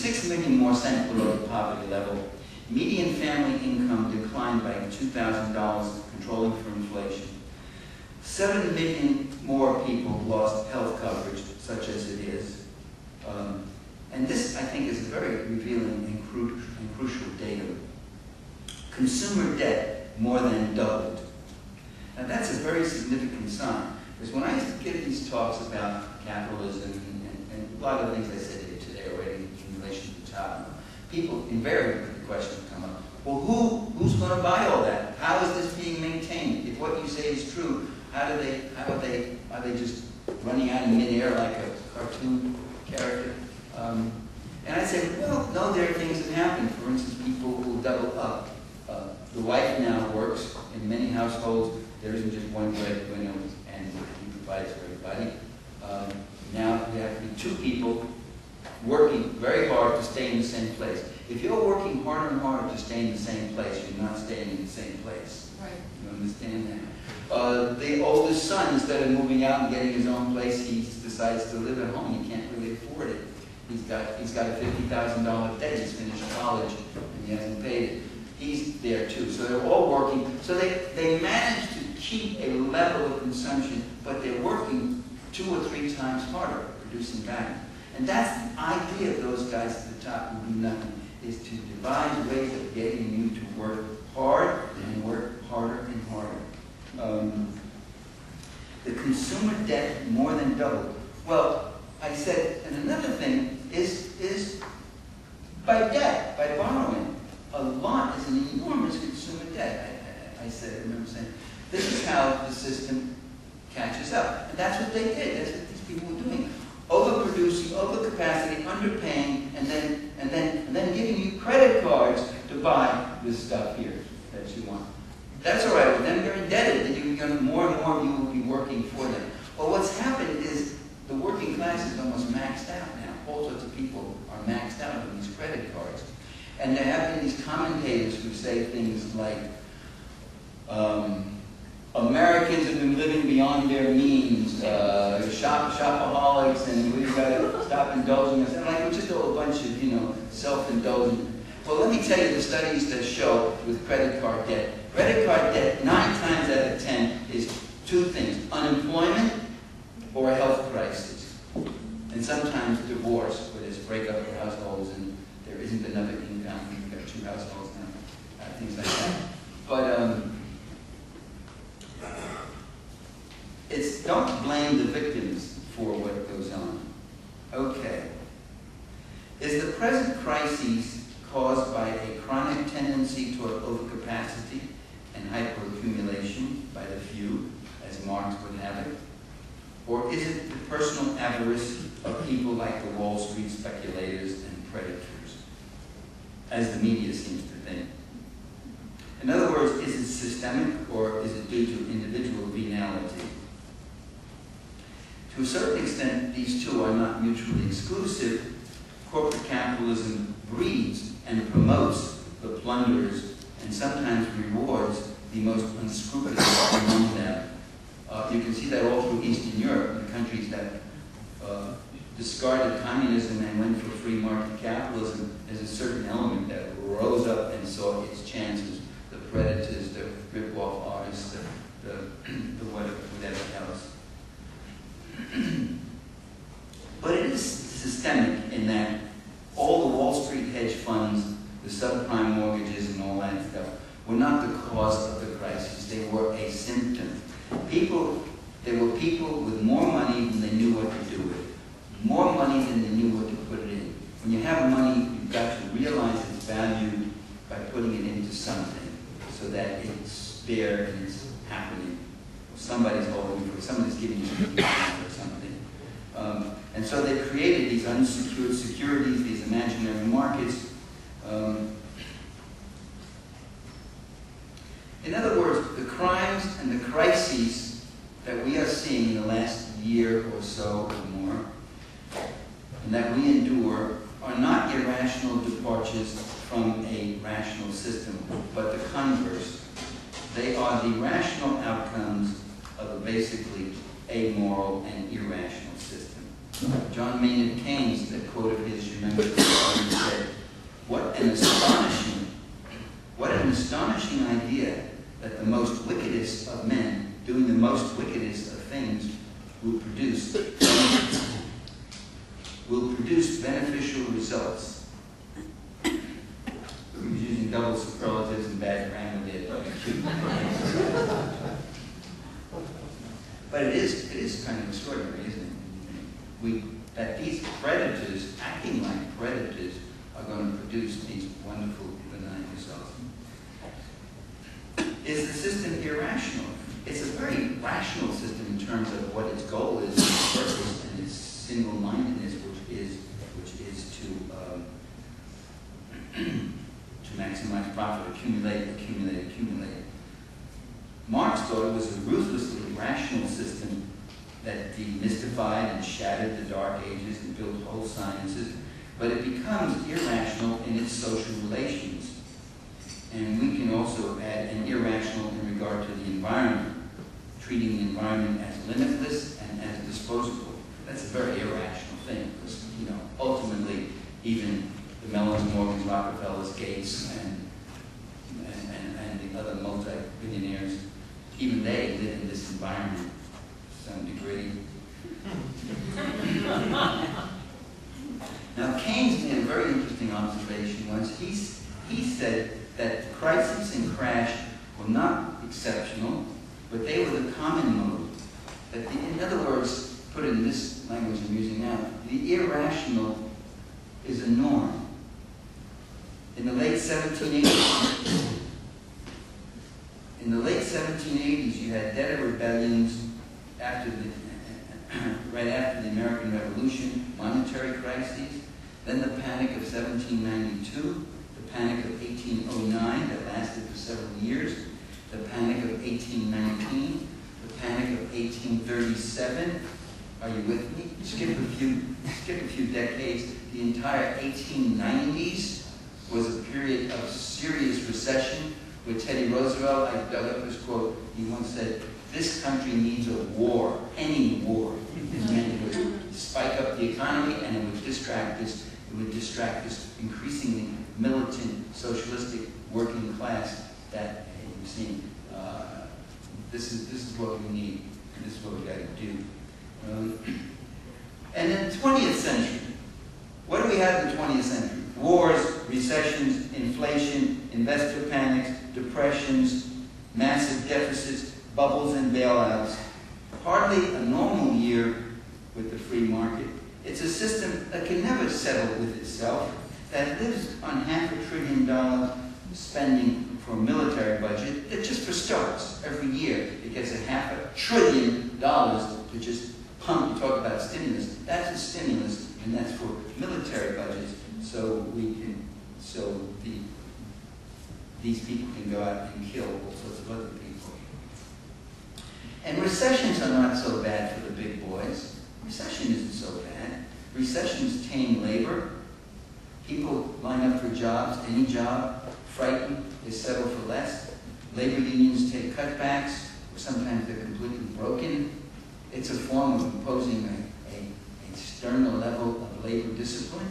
6 million more sank below the poverty level. Median family income declined by $2,000, controlling for inflation. 7 million more people lost health coverage, such as it is. And this, I think, is very revealing and crucial data. Consumer debt more than doubled. Now that's a very significant sign, because when I used to give these talks about capitalism and a lot of things I said here today already in relation to the top, people invariably the question would come up, well, who's going to buy all that? How is this being maintained? If what you say is true, are they just running out in midair like a cartoon character? And I say, well, no, there are things that happen. For instance, people will double up. The wife now works in many households. There isn't just one breadwinner, and he provides for everybody. Now there have to be 2 people working very hard to stay in the same place. If you're working harder and harder to stay in the same place, you're not staying in the same place. Right. You understand that? The oldest son, instead of moving out and getting his own place, he decides to live at home. He can't really afford it. He's got a $50,000 debt. He's finished college and he hasn't paid it. He's there too. So they're all working. So they manage to keep a level of consumption, but they're working 2 or 3 times harder, producing value. And that's the idea of those guys at the top who do nothing, is to devise ways of getting you to work hard and work harder and harder. The consumer debt more than doubled. Well, I said, and another thing is by debt, by borrowing. A lot is an enormous consumer debt. I remember saying, this is how the system catches up. And that's what they did. That's what these people were doing. Overproducing, overcapacity, underpaying, and then giving you credit cards to buy this stuff here that you want. That's all right with them. They're indebted. Then more and more you will be working for them. Well, what's happened is the working class is almost maxed out now. All sorts of people are maxed out on these credit cards. And there have been these commentators who say things like, Americans have been living beyond their means, shopaholics, and we've got to stop indulging us. And like, we're just all a bunch of, self-indulgent. Well, let me tell you the studies that show with credit card debt. Credit card debt, 9 times out of 10, is 2 things: unemployment or a health crisis. And sometimes divorce, where there's breakup of households and there isn't enough income. We've got 2 households now, things like that. But don't blame the victims for what goes on. Okay. Is the present crisis caused by a chronic tendency toward overcapacity and hyperaccumulation by the few, as Marx would have it? Or is it the personal avarice of people like the Wall Street speculators and predators, as the media seems to think? In other words, is it systemic or is it due to individual venality? To a certain extent, these 2 are not mutually exclusive. Corporate capitalism breeds and promotes the plunderers and sometimes rewards the most unscrupulous among them. You can see that all through Eastern Europe, the countries that discarded communism and went for free market capitalism. There's a certain element that rose up and saw its chances. The predators, the rip-off artists, the whatever else. But it is systemic in that all the Wall Street hedge funds, the subprime mortgages and all that stuff were not the cause of the crisis. They were a symptom. There were people with more money than they knew what to do with. More money than they knew what to put it in. When you have money, you've got to realize its value by putting it into something so that it's there and it's happening. Somebody's holding for it, somebody's giving you or something. And so they created these unsecured securities, these imaginary markets. In other words, the crimes and the crises that we are seeing in the last year or so or more, and that we endure, are not irrational departures from a rational system, but the converse. They are the rational outcomes of a basically amoral and irrational system. John Maynard Keynes, that quote of his, you remember, an astonishing idea that the most wickedest of men doing the most wickedest of things will produce beneficial results. He was using double superlatives and bad grammar there, but cute. But it is kind of extraordinary, isn't it? That these predators, acting like predators, are going to produce these wonderful, benign results. Is the system irrational? It's a very rational system in terms of what its goal is, its purpose, and its single-mindedness, which is to maximize profit, accumulate. Marx thought it was a ruthlessly rational system that demystified and shattered the Dark Ages and built whole sciences, but it becomes irrational in its social relations. And we can also add an irrational in regard to the environment, treating the environment as limitless and as disposable. That's a very irrational thing, because, ultimately, even the Mellons, Morgans, Rockefellers, Gates, and the other multi-billionaires, even they live in this environment to some degree. Now, Keynes made a very interesting observation once. He said that crisis and crash were not exceptional, but they were the common mode. In other words, put it in this language I'm using now, the irrational is a norm. In the late 1780s, you had debtor rebellions right after the American Revolution, monetary crises, then the Panic of 1792, the Panic of 1809 that lasted for several years, the Panic of 1819, the Panic of 1837. Are you with me? Skip a few decades. The entire 1890s was a period of serious recession, where Teddy Roosevelt, I dug up his quote, he once said, "This country needs a war, any war." It meant it would spike up the economy and it would distract this increasingly militant, socialistic working class that you've seen. This is what we need, and this is what we got to do. And in the 20th century, what do we have in the 20th century? Wars, recessions, inflation, investor panics, depressions, massive deficits, bubbles and bailouts. Hardly a normal year with the free market. It's a system that can never settle with itself, that lives on $500 billion spending for a military budget, that just for starts, every year it gets $500 billion to just pump. You talk about stimulus. That's a stimulus, and that's for military budgets, these people can go out and kill all sorts of other people. And recessions are not so bad for the big boys. Recession isn't so bad. Recessions tame labor. People line up for jobs, any job, frightened, they settle for less. Labor unions take cutbacks, or sometimes they're completely broken. It's a form of imposing a sterner level of labor discipline.